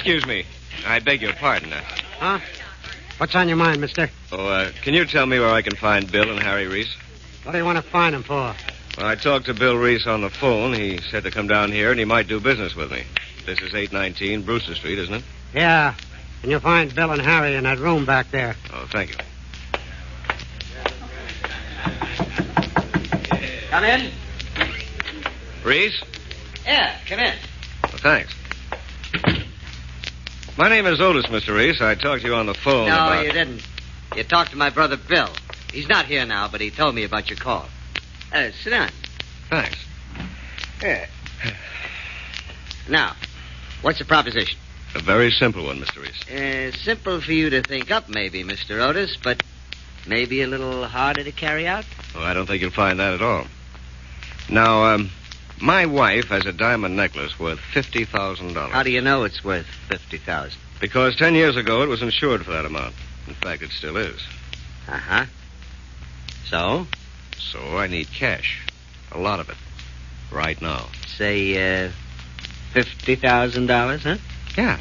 Excuse me. I beg your pardon. Huh? What's on your mind, mister? Can you tell me where I can find Bill and Harry Reese? What do you want to find them for? Well, I talked to Bill Reese on the phone. He said to come down here and he might do business with me. This is 819 Brewster Street, isn't it? Yeah. And you'll find Bill and Harry in that room back there. Oh, thank you. Come in. Reese? Yeah, come in. Well, thanks. My name is Otis, Mr. Reese. I talked to you on the phone No, you didn't. You talked to my brother Bill. He's not here now, but he told me about your call. Sit down. Thanks. Yeah. Now, what's the proposition? A very simple one, Mr. Reese. Simple for you to think up, maybe, Mr. Otis, but maybe a little harder to carry out? Well, I don't think you'll find that at all. Now, my wife has a diamond necklace worth $50,000. How do you know it's worth $50,000? Because 10 years ago it was insured for that amount. In fact, it still is. Uh-huh. So? So I need cash. A lot of it. Right now. Say, $50,000, huh? Yeah.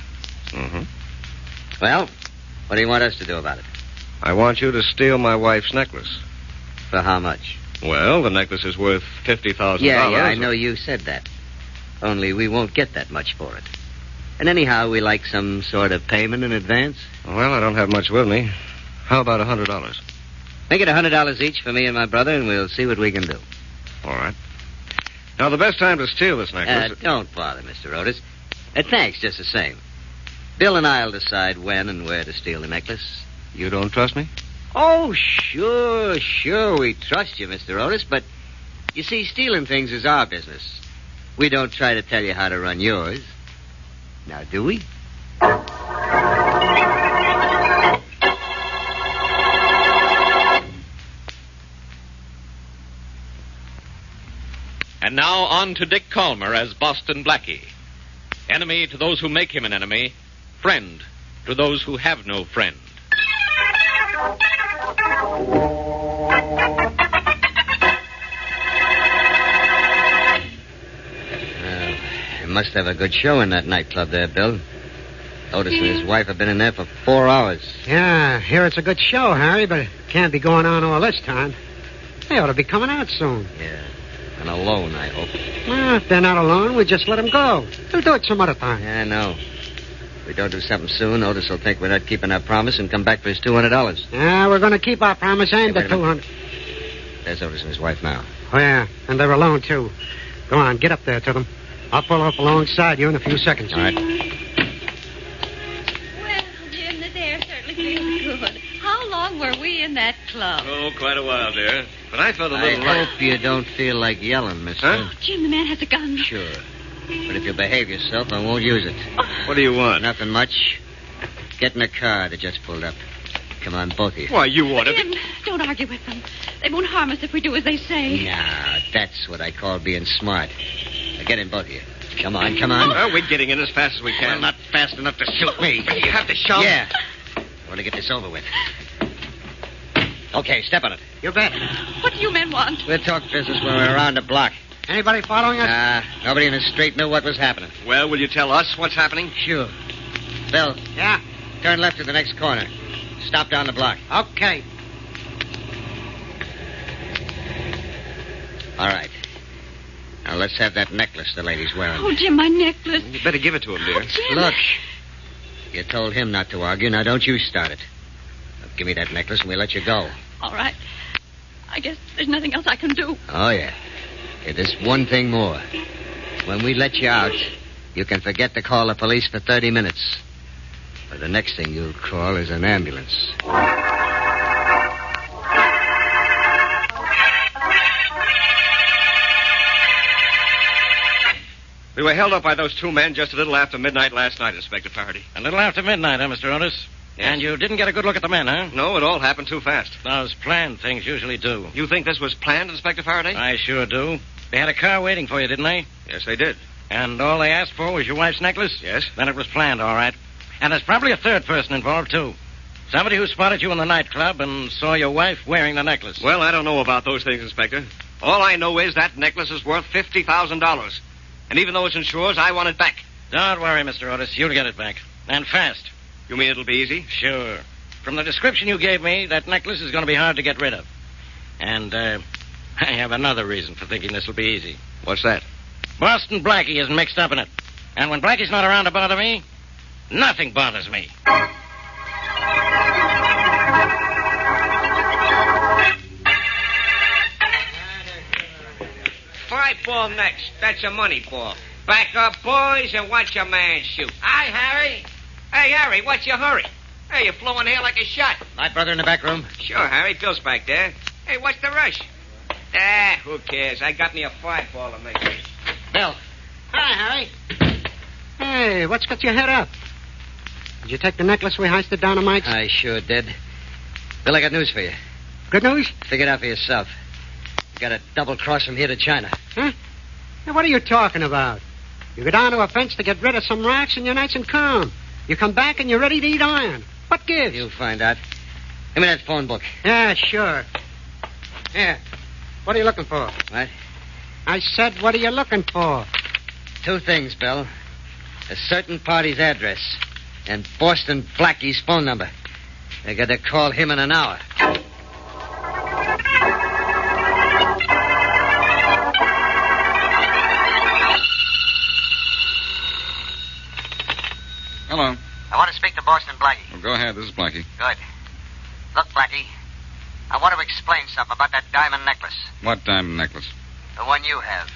Mm-hmm. Well, what do you want us to do about it? I want you to steal my wife's necklace. For how much? Well, the necklace is worth $50,000. Yeah, I know you said that. Only we won't get that much for it. And anyhow, we like some sort of payment in advance. Well, I don't have much with me. How about $100? Make it $100 each for me and my brother, and we'll see what we can do. All right. Now, the best time to steal this necklace... Don't bother, Mr. Otis. Thanks just the same. Bill and I'll decide when and where to steal the necklace. You don't trust me? Oh, sure, we trust you, Mr. Otis, but you see, stealing things is our business. We don't try to tell you how to run yours. Now, do we? And now on to Dick Calmer as Boston Blackie. Enemy to those who make him an enemy. Friend to those who have no friend. You must have a good show in that nightclub there, Bill. Otis and his wife have been in there for 4 hours. Yeah, here it's a good show, Harry, but it can't be going on all this time. They ought to be coming out soon. Yeah, and alone, I hope. Well, if they're not alone, we just let them go. They'll do it some other time. Yeah, I know. If we don't do something soon, Otis will think we're not keeping our promise and come back for his $200. Yeah, we're going to keep our promise and the 200. There's Otis and his wife now. Oh, yeah, and they're alone, too. Go on, get up there to them. I'll pull up alongside you in a few seconds. All right. Well, Jim, this air certainly feels good. How long were we in that club? Oh, quite a while, dear. But I felt a little... I hope you don't feel like yelling, mister. Huh? Oh, Jim, the man has a gun. Sure. But if you behave yourself, I won't use it. What do you want? Nothing much. Get in the car that just pulled up. Come on, both of you. Why, you ought to... Jim, don't argue with them. They won't harm us if we do as they say. Now, that's what I call being smart. Now, get in, both of you. Come on, come on. Well, we're getting in as fast as we can. Well, not fast enough to shoot me. You have to shove? Yeah. I want to get this over with. Okay, step on it. You bet. What do you men want? We'll talk business when we're around the block. Anybody following us? Nobody in the street knew what was happening. Well, will you tell us what's happening? Sure. Bill. Yeah? Turn left at the next corner. Stop down the block. Okay. All right. Now, let's have that necklace the lady's wearing. Oh, Jim, my necklace. You better give it to him, dear. Oh, Jim. Look. You told him not to argue. Now, don't you start it. Now, give me that necklace and we'll let you go. All right. I guess there's nothing else I can do. Oh, yeah. Hey, there's one thing more. When we let you out, you can forget to call the police for 30 minutes. But the next thing you'll call is an ambulance. We were held up by those two men just a little after midnight last night, Inspector Faraday. A little after midnight, huh, Mr. Otis? Yes. And you didn't get a good look at the men, huh? No, it all happened too fast. Those planned things usually do. You think this was planned, Inspector Faraday? I sure do. They had a car waiting for you, didn't they? Yes, they did. And all they asked for was your wife's necklace? Yes. Then it was planned, all right. And there's probably a third person involved, too. Somebody who spotted you in the nightclub and saw your wife wearing the necklace. Well, I don't know about those things, Inspector. All I know is that necklace is worth $50,000. And even though it's insured, I want it back. Don't worry, Mr. Otis. You'll get it back. And fast. You mean it'll be easy? Sure. From the description you gave me, that necklace is going to be hard to get rid of. And, I have another reason for thinking this will be easy. What's that? Boston Blackie is mixed up in it. And when Blackie's not around to bother me, nothing bothers me. Five ball next. That's a money ball. Back up, boys, and watch your man shoot. Hi, Harry. Hey, Harry, what's your hurry? Hey, you're flowing here like a shot. My brother in the back room. Sure, Harry. Bill's back there. Hey, what's the rush? Who cares? I got me a five ball to make. Bill. Hi, Harry. Hey, what's got your head up? Did you take the necklace we heisted down to Mike's? I sure did. Bill, I got news for you. Good news? Figure it out for yourself. You got a double cross from here to China. Huh? Now, what are you talking about? You go down to a fence to get rid of some rocks and you're nice and calm. You come back and you're ready to eat iron. What gives? You'll find out. Give me that phone book. Yeah, sure. Here. What are you looking for? What? I said, what are you looking for? Two things, Bill. A certain party's address and Boston Blackie's phone number. I got to call him in an hour. Hello. I want to speak to Boston Blackie. Well, go ahead. This is Blackie. Good. Look, Blackie, I want to explain something about that diamond necklace. What diamond necklace? The one you have.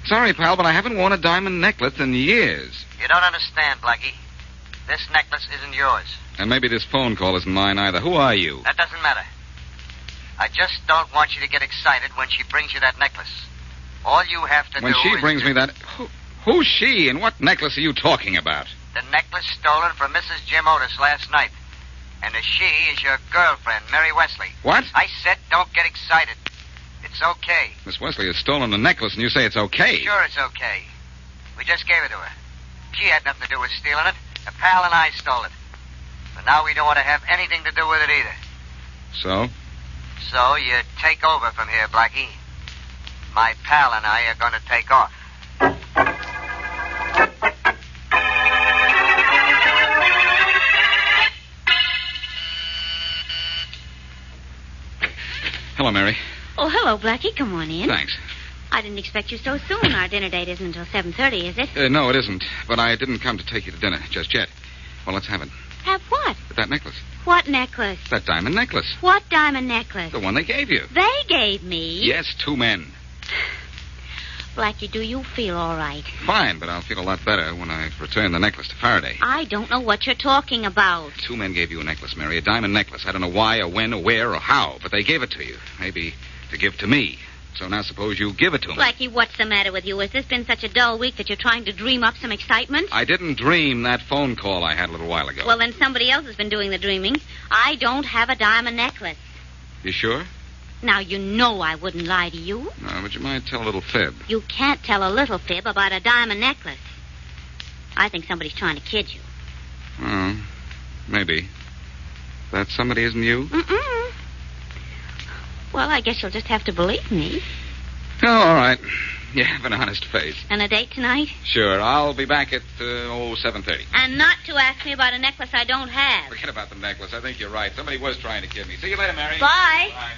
Sorry, pal, but I haven't worn a diamond necklace in years. You don't understand, Blackie. This necklace isn't yours. And maybe this phone call isn't mine either. Who are you? That doesn't matter. I just don't want you to get excited when she brings you that necklace. All you have to When do she is brings me that... Who's she, and what necklace are you talking about? the necklace stolen from Mrs. Jim Otis last night. And the she is your girlfriend, Mary Wesley. What? I said don't get excited. It's okay. Miss Wesley has stolen the necklace, and you say it's okay? Sure it's okay. We just gave it to her. She had nothing to do with stealing it. A pal and I stole it. But now we don't want to have anything to do with it either. So? So you take over from here, Blackie. My pal and I are going to take off. Hello, Mary. Oh, hello, Blackie. Come on in. Thanks. I didn't expect you so soon. Our dinner date isn't until 7:30, is it? No, it isn't. But I didn't come to take you to dinner just yet. Well, let's have it. Have what? That necklace. What necklace? That diamond necklace. What diamond necklace? The one they gave you. They gave me? Yes, 2 men. Blackie, do you feel all right? Fine, but I'll feel a lot better when I return the necklace to Faraday. I don't know what you're talking about. 2 men gave you a necklace, Mary, a diamond necklace. I don't know why or when or where or how, but they gave it to you. Maybe to give to me. So now suppose you give it to me. Blackie, what's the matter with you? Has this been such a dull week that you're trying to dream up some excitement? I didn't dream that phone call I had a little while ago. Well, then somebody else has been doing the dreaming. I don't have a diamond necklace. You sure? Now, you know I wouldn't lie to you. No, but you might tell a little fib. You can't tell a little fib about a diamond necklace. I think somebody's trying to kid you. Oh, maybe. That somebody isn't you? Mm-mm. Well, I guess you'll just have to believe me. Oh, all right. You have an honest face. And a date tonight? Sure, I'll be back at, 7:30. And not to ask me about a necklace I don't have. Forget about the necklace. I think you're right. Somebody was trying to kid me. See you later, Mary. Bye. Bye.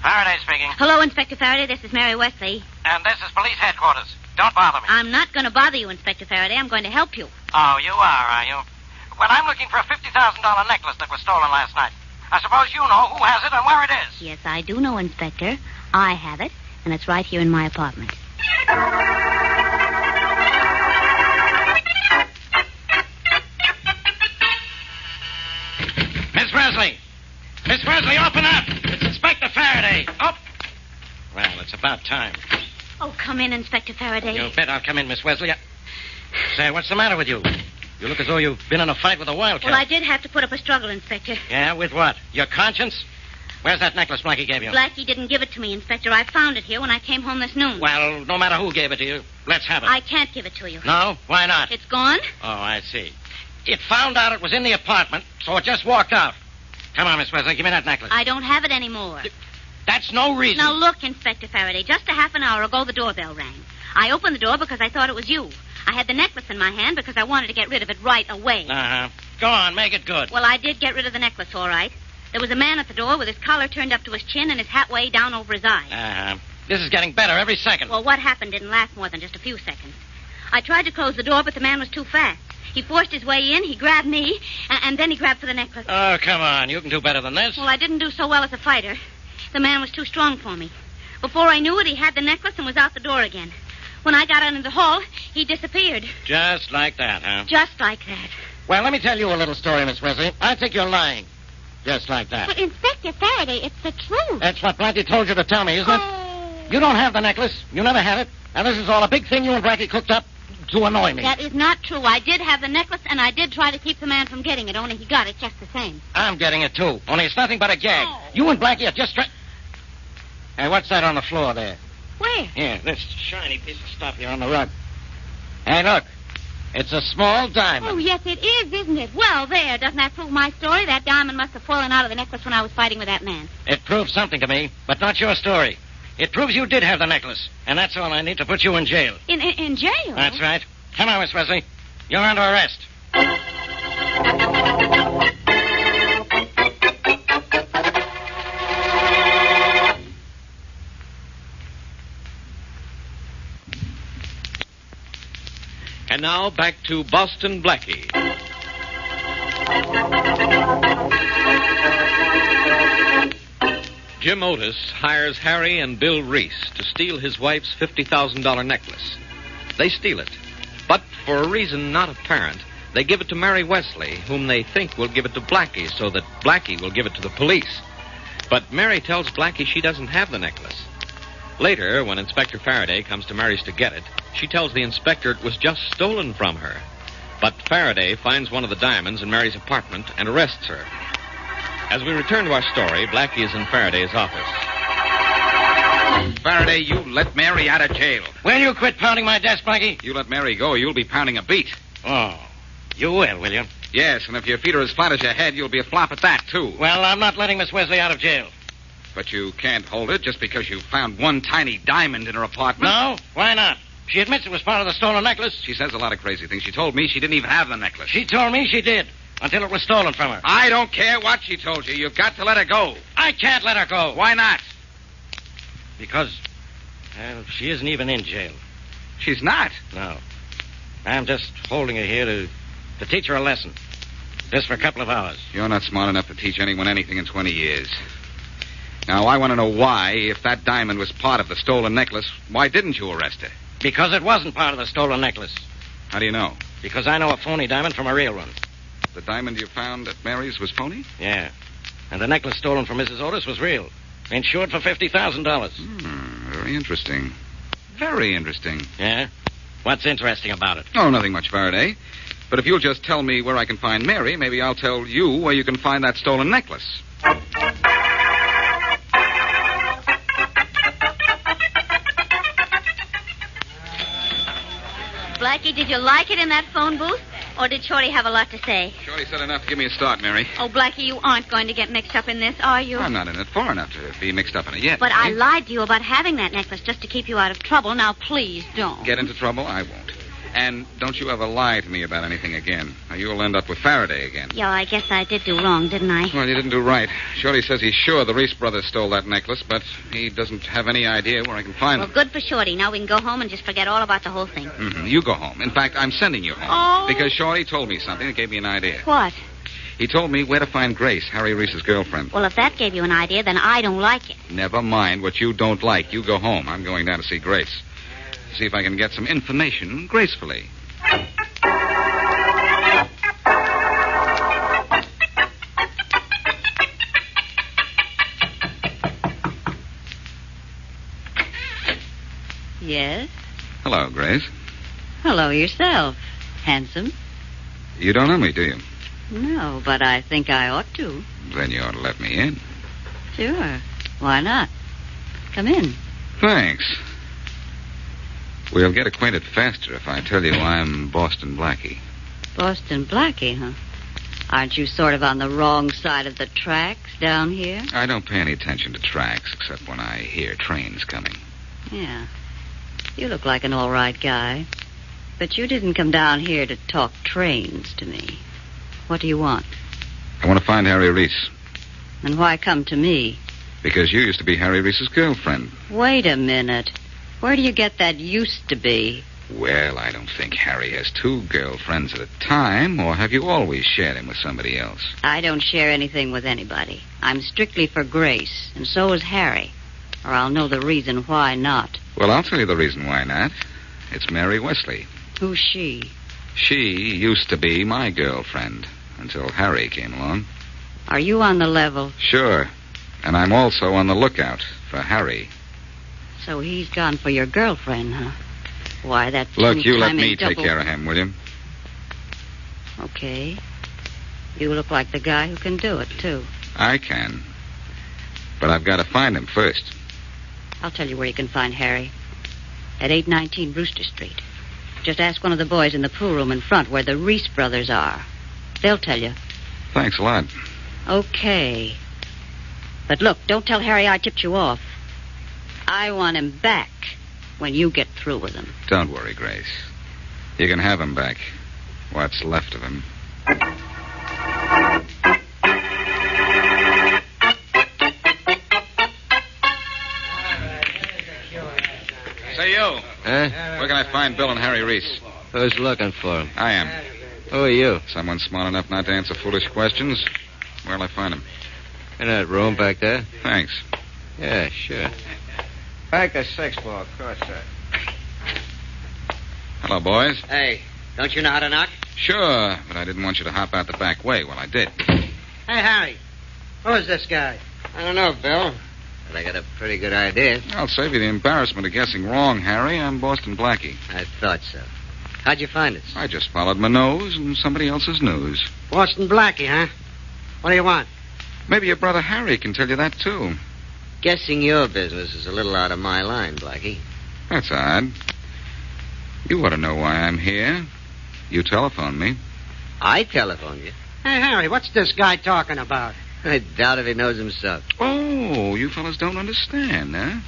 Faraday speaking. Hello, Inspector Faraday. This is Mary Wesley. And this is police headquarters. Don't bother me. I'm not going to bother you, Inspector Faraday. I'm going to help you. Oh, you are you? Well, I'm looking for a $50,000 necklace that was stolen last night. I suppose you know who has it and where it is. Yes, I do know, Inspector. I have it, and it's right here in my apartment. Miss Wesley! Miss Wesley, open up! It's Inspector Faraday. Up! Well, it's about time. Oh, come in, Inspector Faraday. You bet I'll come in, Miss Wesley. Say, what's the matter with you? You look as though you've been in a fight with a wildcat. Well, I did have to put up a struggle, Inspector. Yeah, with what? Your conscience? Where's that necklace Blackie gave you? Blackie didn't give it to me, Inspector. I found it here when I came home this noon. Well, no matter who gave it to you, let's have it. I can't give it to you. No? Why not? It's gone? Oh, I see. It found out it was in the apartment, so it just walked out. Come on, Miss Wesley. Give me that necklace. I don't have it anymore. That's no reason. Now, look, Inspector Faraday, just a half an hour ago, the doorbell rang. I opened the door because I thought it was you. I had the necklace in my hand because I wanted to get rid of it right away. Uh-huh. Go on, make it good. Well, I did get rid of the necklace, all right. There was a man at the door with his collar turned up to his chin and his hat way down over his eyes. Uh-huh. This is getting better every second. Well, what happened didn't last more than just a few seconds. I tried to close the door, but the man was too fast. He forced his way in, he grabbed me, and then he grabbed for the necklace. Oh, come on. You can do better than this. Well, I didn't do so well as a fighter. The man was too strong for me. Before I knew it, he had the necklace and was out the door again. When I got out into the hall, he disappeared. Just like that, huh? Just like that. Well, let me tell you a little story, Miss Wesley. I think you're lying. Just like that. But, Inspector Faraday, it's the truth. That's what Blackie told you to tell me, isn't it? Oh. You don't have the necklace. You never had it. And this is all a big thing you and Blackie cooked up to annoy me. That is not true. I did have the necklace, and I did try to keep the man from getting it, only he got it just the same. I'm getting it, too. Only it's nothing but a gag. Oh. You and Blackie are just Hey, what's that on the floor there? Where? Here, this shiny piece of stuff here on the rug. Hey, look. It's a small diamond. Oh, yes, it is, isn't it? Well, there. Doesn't that prove my story? That diamond must have fallen out of the necklace when I was fighting with that man. It proves something to me, but not your story. It proves you did have the necklace, and that's all I need to put you in jail. In jail? That's right. Come on, Miss Wesley. You're under arrest. And now back to Boston Blackie. Jim Otis hires Harry and Bill Reese to steal his wife's $50,000 necklace. They steal it, but for a reason not apparent, they give it to Mary Wesley, whom they think will give it to Blackie so that Blackie will give it to the police. But Mary tells Blackie she doesn't have the necklace. Later, when Inspector Faraday comes to Mary's to get it, she tells the inspector it was just stolen from her. But Faraday finds one of the diamonds in Mary's apartment and arrests her. As we return to our story, Blackie is in Faraday's office. Faraday, you let Mary out of jail. Will you quit pounding my desk, Blackie? You let Mary go, you'll be pounding a beat. Oh, you will you? Yes, and if your feet are as flat as your head, you'll be a flop at that, too. Well, I'm not letting Miss Wesley out of jail. But you can't hold it just because you found one tiny diamond in her apartment. No? Why not? She admits it was part of the stolen necklace. She says a lot of crazy things. She told me she didn't even have the necklace. She told me she did, until it was stolen from her. I don't care what she told you. You've got to let her go. I can't let her go. Why not? Because, well, she isn't even in jail. She's not. No. I'm just holding her here to teach her a lesson. Just for a couple of hours. You're not smart enough to teach anyone anything in 20 years. Now, I want to know why, if that diamond was part of the stolen necklace, why didn't you arrest her? Because it wasn't part of the stolen necklace. How do you know? Because I know a phony diamond from a real one. The diamond you found at Mary's was phony? Yeah. And the necklace stolen from Mrs. Otis was real. Insured for $50,000. Very interesting. Very interesting. Yeah? What's interesting about it? Oh, nothing much, Faraday. But if you'll just tell me where I can find Mary, maybe I'll tell you where you can find that stolen necklace. Blackie, did you like it in that phone booth? Or did Shorty have a lot to say? Shorty said enough to give me a start, Mary. Oh, Blackie, you aren't going to get mixed up in this, are you? I'm not in it far enough to be mixed up in it yet. But I Mary. lied to you about having that necklace just to keep you out of trouble. Now, please don't. Get into trouble? I won't. And don't you ever lie to me about anything again. Or you'll end up with Faraday again. Yeah, I guess I did do wrong, didn't I? Well, you didn't do right. Shorty says he's sure the Reese brothers stole that necklace, but he doesn't have any idea where I can find Well, them. good for Shorty. Now we can go home and just forget all about the whole thing. Mm-hmm. You go home. In fact, I'm sending you home. Oh. Because Shorty told me something that gave me an idea. What? He told me where to find Grace, Harry Reese's girlfriend. Well, if that gave you an idea, then I don't like it. Never mind what you don't like. You go home. I'm going down to see Grace. See if I can get some information gracefully. Yes? Hello, Grace. Hello yourself. Handsome? You don't know me, do you? No, but I think I ought to. Then you ought to let me in. Sure. Why not? Come in. Thanks. We'll get acquainted faster if I tell you I'm Boston Blackie. Boston Blackie, huh? Aren't you sort of on the wrong side of the tracks down here? I don't pay any attention to tracks except when I hear trains coming. Yeah. You look like an all right guy. But you didn't come down here to talk trains to me. What do you want? I want to find Harry Reese. And why come to me? Because you used to be Harry Reese's girlfriend. Wait a minute. Where do you get that used to be? Well, I don't think Harry has two girlfriends at a time, or have you always shared him with somebody else? I don't share anything with anybody. I'm strictly for Grace, and so is Harry. Or I'll know the reason why not. Well, I'll tell you the reason why not. It's Mary Wesley. Who's she? She used to be my girlfriend until Harry came along. Are you on the level? Sure. And I'm also on the lookout for Harry. So he's gone for your girlfriend, huh? Why, that's... Look, you let me take care of him, will you? Okay. You look like the guy who can do it, too. I can. But I've got to find him first. I'll tell you where you can find Harry. At 819 Brewster Street. Just ask one of the boys in the pool room in front where the Reese brothers are. They'll tell you. Thanks a lot. Okay. But look, don't tell Harry I tipped you off. I want him back when you get through with him. Don't worry, Grace. You can have him back. What's left of him. Say, you. Huh? Where can I find Bill and Harry Reese? Who's looking for him? I am. Who are you? Someone smart enough not to answer foolish questions. Where'll I find him? In that room back there? Thanks. Yeah, sure. Back to 6-4, cross that. Hello, boys. Hey, don't you know how to knock? Sure, but I didn't want you to hop out the back way. Well, I did. Hey, Harry. Who is this guy? I don't know, Bill. But I got a pretty good idea. I'll save you the embarrassment of guessing wrong, Harry. I'm Boston Blackie. I thought so. How'd you find us? I just followed my nose and somebody else's news. Boston Blackie, huh? What do you want? Maybe your brother Harry can tell you that, too. Guessing your business is a little out of my line, Blackie. That's odd. You ought to know why I'm here. You telephoned me. I telephoned you. Hey, Harry, what's this guy talking about? I doubt if he knows himself. Oh, you fellas don't understand, huh?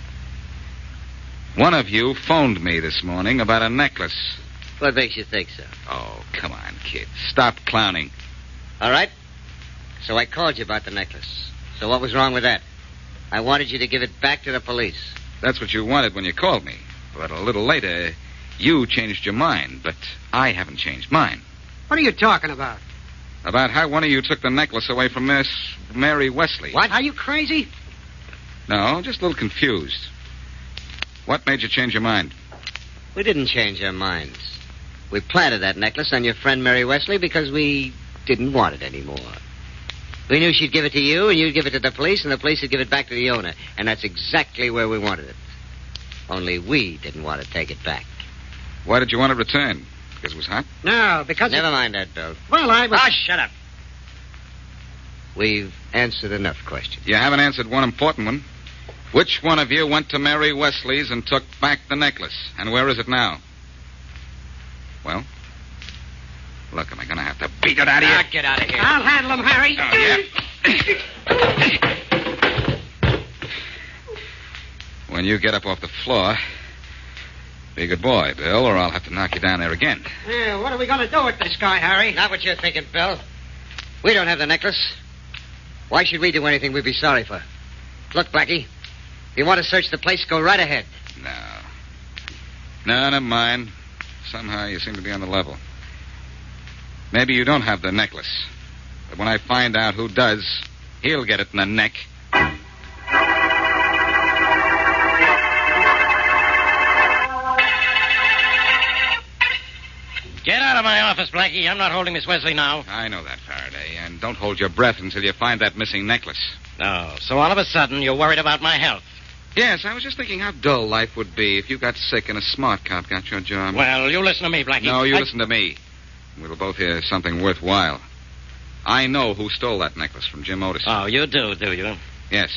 One of you phoned me this morning about a necklace. What makes you think so? Oh, come on, kid. Stop clowning. All right. So I called you about the necklace. So what was wrong with that? I wanted you to give it back to the police. That's what you wanted when you called me. But a little later, you changed your mind. But I haven't changed mine. What are you talking about? About how one of you took the necklace away from Miss Mary Wesley. What? Are you crazy? No, just a little confused. What made you change your mind? We didn't change our minds. We planted that necklace on your friend Mary Wesley because we didn't want it anymore. We knew she'd give it to you, and you'd give it to the police, and the police would give it back to the owner. And that's exactly where we wanted it. Only we didn't want to take it back. Why did you want it returned? Because it was hot? No, because... Never mind that, Bill. Well, I was... Ah, shut up. We've answered enough questions. You haven't answered one important one. Which one of you went to Mary Wesley's and took back the necklace? And where is it now? Well? Look, am I going to have to beat it out of you? Ah, get out of here. I'll handle him, Harry. Oh, yeah. When you get up off the floor, be a good boy, Bill, or I'll have to knock you down there again. Yeah, what are we going to do with this guy, Harry? Not what you're thinking, Bill. We don't have the necklace. Why should we do anything we'd be sorry for? Look, Blackie, if you want to search the place, go right ahead. No, never mind. Somehow you seem to be on the level. Maybe you don't have the necklace. But when I find out who does, he'll get it in the neck. Get out of my office, Blackie. I'm not holding Miss Wesley now. I know that, Faraday. And don't hold your breath until you find that missing necklace. Oh, so all of a sudden you're worried about my health. Yes, I was just thinking how dull life would be if you got sick and a smart cop got your job. Well, you listen to me, Blackie. No, you listen to me. We'll both hear something worthwhile. I know who stole that necklace from Jim Otis. Oh, you do you? Yes.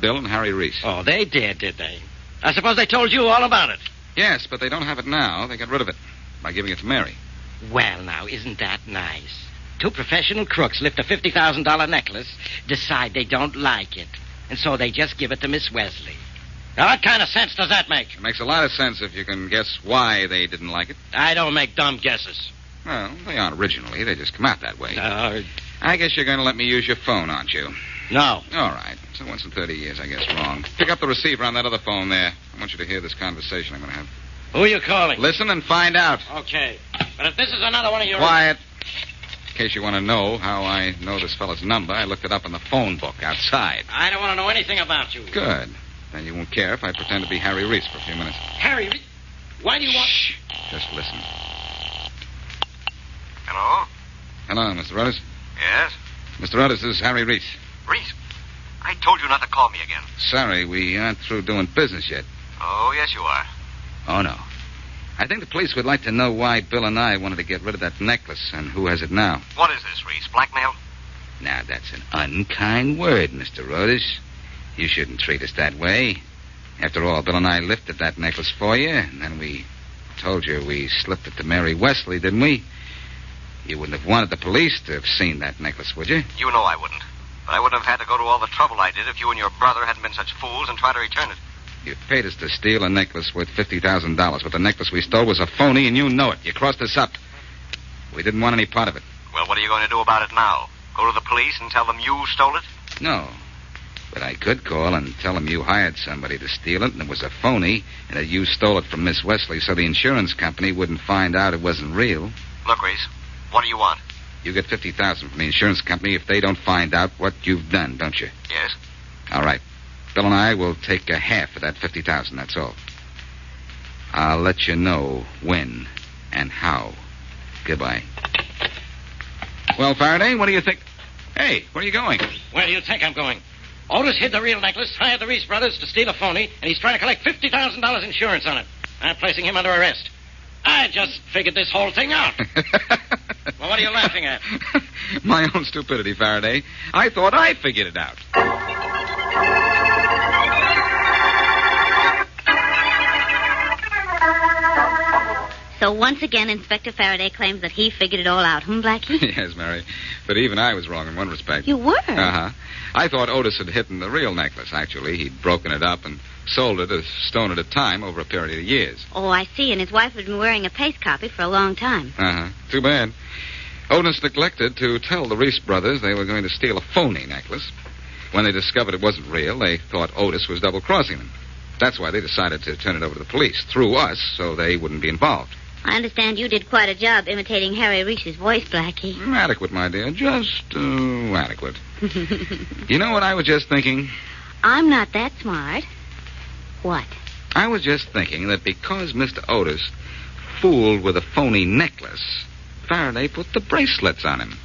Bill and Harry Reese. Oh, they did they? I suppose they told you all about it. Yes, but they don't have it now. They got rid of it by giving it to Mary. Well, now, isn't that nice? Two professional crooks lift a $50,000 necklace, decide they don't like it, and so they just give it to Miss Wesley. Now, what kind of sense does that make? It makes a lot of sense if you can guess why they didn't like it. I don't make dumb guesses. Well, they aren't originally. They just come out that way. No. I guess you're going to let me use your phone, aren't you? No. All right. So once in 30 years, I guess wrong. Pick up the receiver on that other phone there. I want you to hear this conversation I'm going to have. Who are you calling? Listen and find out. Okay. But if this is another one of your... Quiet. In case you want to know how I know this fellow's number, I looked it up in the phone book outside. I don't want to know anything about you. Good. Then you won't care if I pretend to be Harry Reese for a few minutes. Harry, why do you want... Shh. Just listen. Hello? Hello, Mr. Otis. Yes? Mr. Otis, this is Harry Reese. Reese, I told you not to call me again. Sorry, we aren't through doing business yet. Oh, yes, you are. Oh, no. I think the police would like to know why Bill and I wanted to get rid of that necklace and who has it now. What is this, Reese? Blackmail? Now, that's an unkind word, Mr. Otis. You shouldn't treat us that way. After all, Bill and I lifted that necklace for you, and then we told you we slipped it to Mary Wesley, didn't we? You wouldn't have wanted the police to have seen that necklace, would you? You know I wouldn't. But I wouldn't have had to go to all the trouble I did if you and your brother hadn't been such fools and tried to return it. You paid us to steal a necklace worth $50,000, but the necklace we stole was a phony, and you know it. You crossed us up. We didn't want any part of it. Well, what are you going to do about it now? Go to the police and tell them you stole it? No. But I could call and tell them you hired somebody to steal it, and it was a phony, and that you stole it from Miss Wesley so the insurance company wouldn't find out it wasn't real. Look, Reese, what do you want? You get $50,000 from the insurance company if they don't find out what you've done, don't you? Yes. All right. Bill and I will take a half of that $50,000, that's all. I'll let you know when and how. Goodbye. Well, Faraday, what do you think? Hey, where are you going? Where do you think I'm going? Otis hid the real necklace, hired the Reese brothers to steal a phony, and he's trying to collect $50,000 insurance on it. I'm placing him under arrest. I just figured this whole thing out. Well, what are you laughing at? My own stupidity, Faraday. I thought I figured it out. So once again, Inspector Faraday claims that he figured it all out, Blackie? Yes, Mary. But even I was wrong in one respect. You were? Uh-huh. I thought Otis had hidden the real necklace, actually. He'd broken it up and sold it a stone at a time over a period of years. Oh, I see. And his wife had been wearing a paste copy for a long time. Uh-huh. Too bad. Otis neglected to tell the Reese brothers they were going to steal a phony necklace. When they discovered it wasn't real, they thought Otis was double-crossing them. That's why they decided to turn it over to the police, through us, so they wouldn't be involved. I understand you did quite a job imitating Harry Reese's voice, Blackie. Adequate, my dear. Just, adequate. You know what I was just thinking? I'm not that smart. What? I was just thinking that because Mr. Otis fooled with a phony necklace, Faraday put the bracelets on him.